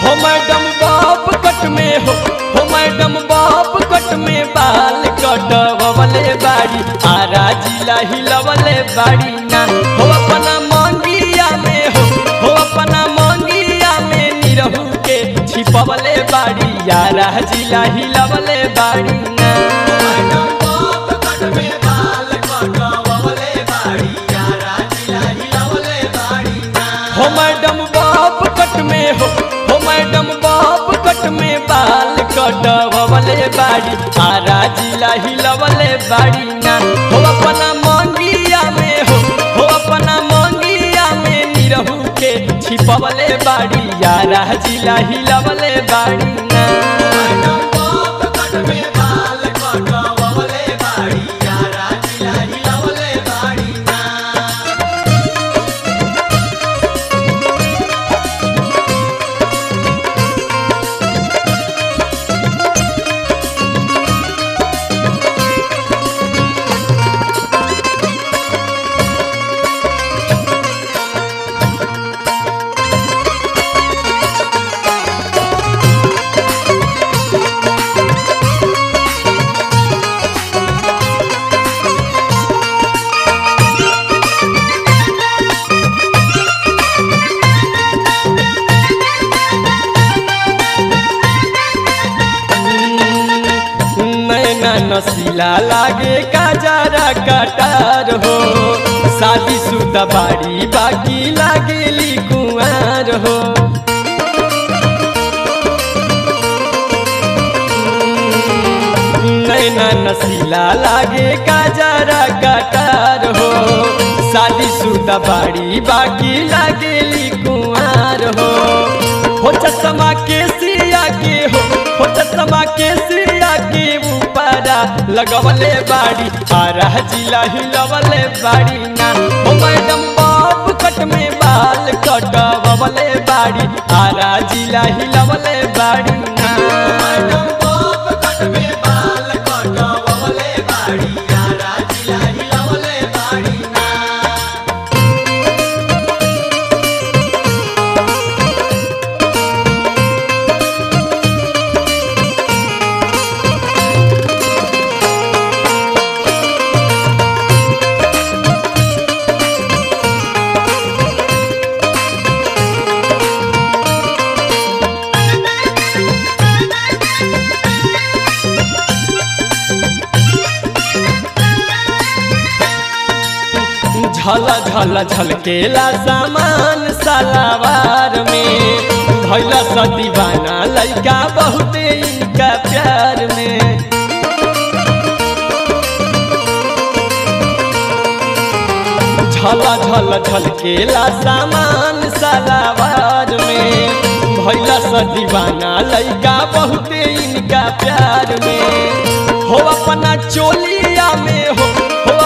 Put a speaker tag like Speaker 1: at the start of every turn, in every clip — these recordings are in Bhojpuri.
Speaker 1: हो मैडम बाप कट में हो मैडम बाप कट में बाल कटवले बाड़ी आरा जिला हिलवले बाड़ी ना हो अपना मंगिया में हो अपना मंगिया में निरहू के छिपवले बाड़ी आरा जिला हिलवले बाड़ी ना हो मैडम बाप कट में हो मैडम बाप कट में बाल कटवले बाड़ी आरा जिला हिलवले बाड़ी ना हो अपना मंगिया में हो अपना मंगिया में निरहू के छिपवले बाड़ी आरा जिला हिलवले बाड़ी ना नसीला लागे काजरा कटार हो शादी शुदा बाड़ी बाकी लागेली कुंवार हो नैना नसीला लागे काजरा कटार हो शादी शुदा बाड़ी बाकी लागेली कुंवार हो चश्मा के सिया के हो चश्मा के सिया के लगवले बाड़ी आरा जिला हिलवले बाड़ी ना हो मैडम बाप कट में बाल कटवले बाड़ी आरा जिला हिलवले बाड़ी ना मैडम बाप कट में बाल कटवले बाड़ी आरा जिला हिलवले बाड़ी ना झल झल झलकेला सामान सलावार में भैला सा दीवाना लड़का बहुत इनका प्यार में झल झल झलकेला सामान सलावार में भैला सा दीवाना लड़का बहुत इनका प्यार में हो अपना चोलिया में हो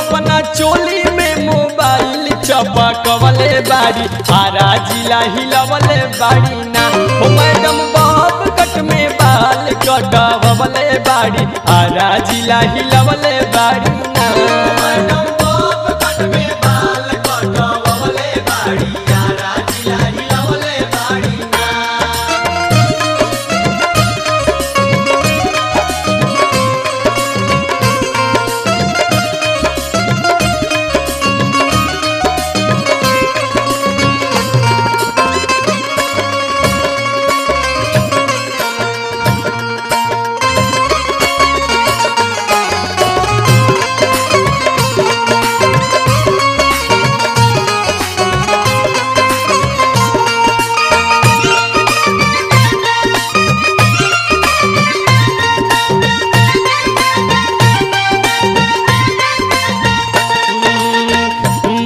Speaker 1: अपना चोली में मोबाइल चपकवले बाड़ी आरा जिला हिलवले बाड़ी ना हो मैडम बाप कट में बाल कटवले बाड़ी आरा जिला हिलवले बाड़ी ना मैडम बाप कट में बाल कटवले बाड़ी आरा जिला हिलवले बाड़ी ना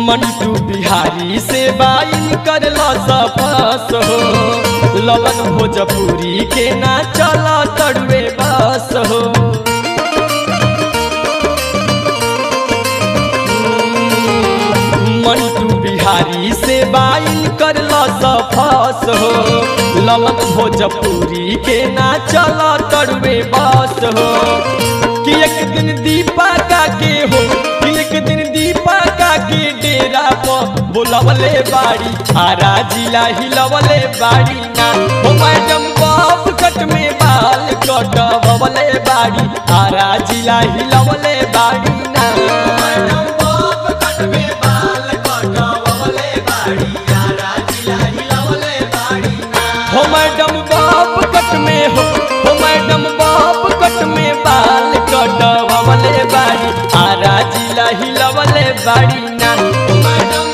Speaker 1: मंटू बिहारी से बाइन करला सफास हो ललन भोजपुरी के ना चला तड़वे बस हो मंटू बिहारी से बाइन करला सफास हो ललन भोजपुरी के ना चला तड़वे बस हो कि एक दिन दीपा का के हो कि एक दिन दीपा का के डेरा पर बुलवले बाड़ी आरा जिला हिलवले बाड़ी ना हो मैडम हिलवले बाड़ी आरा जिला हिलवले बाड़ी ना
Speaker 2: मैडम बॉब कट में बाल कटवले बाड़ी आरा जिला हिलवले बाड़ी ना
Speaker 1: हो मैडम बॉब कट में हो मैडम बॉब कट में बाल कटवले बाड़ी आरा जिला हिलवले बाड़ी ना
Speaker 2: मैडम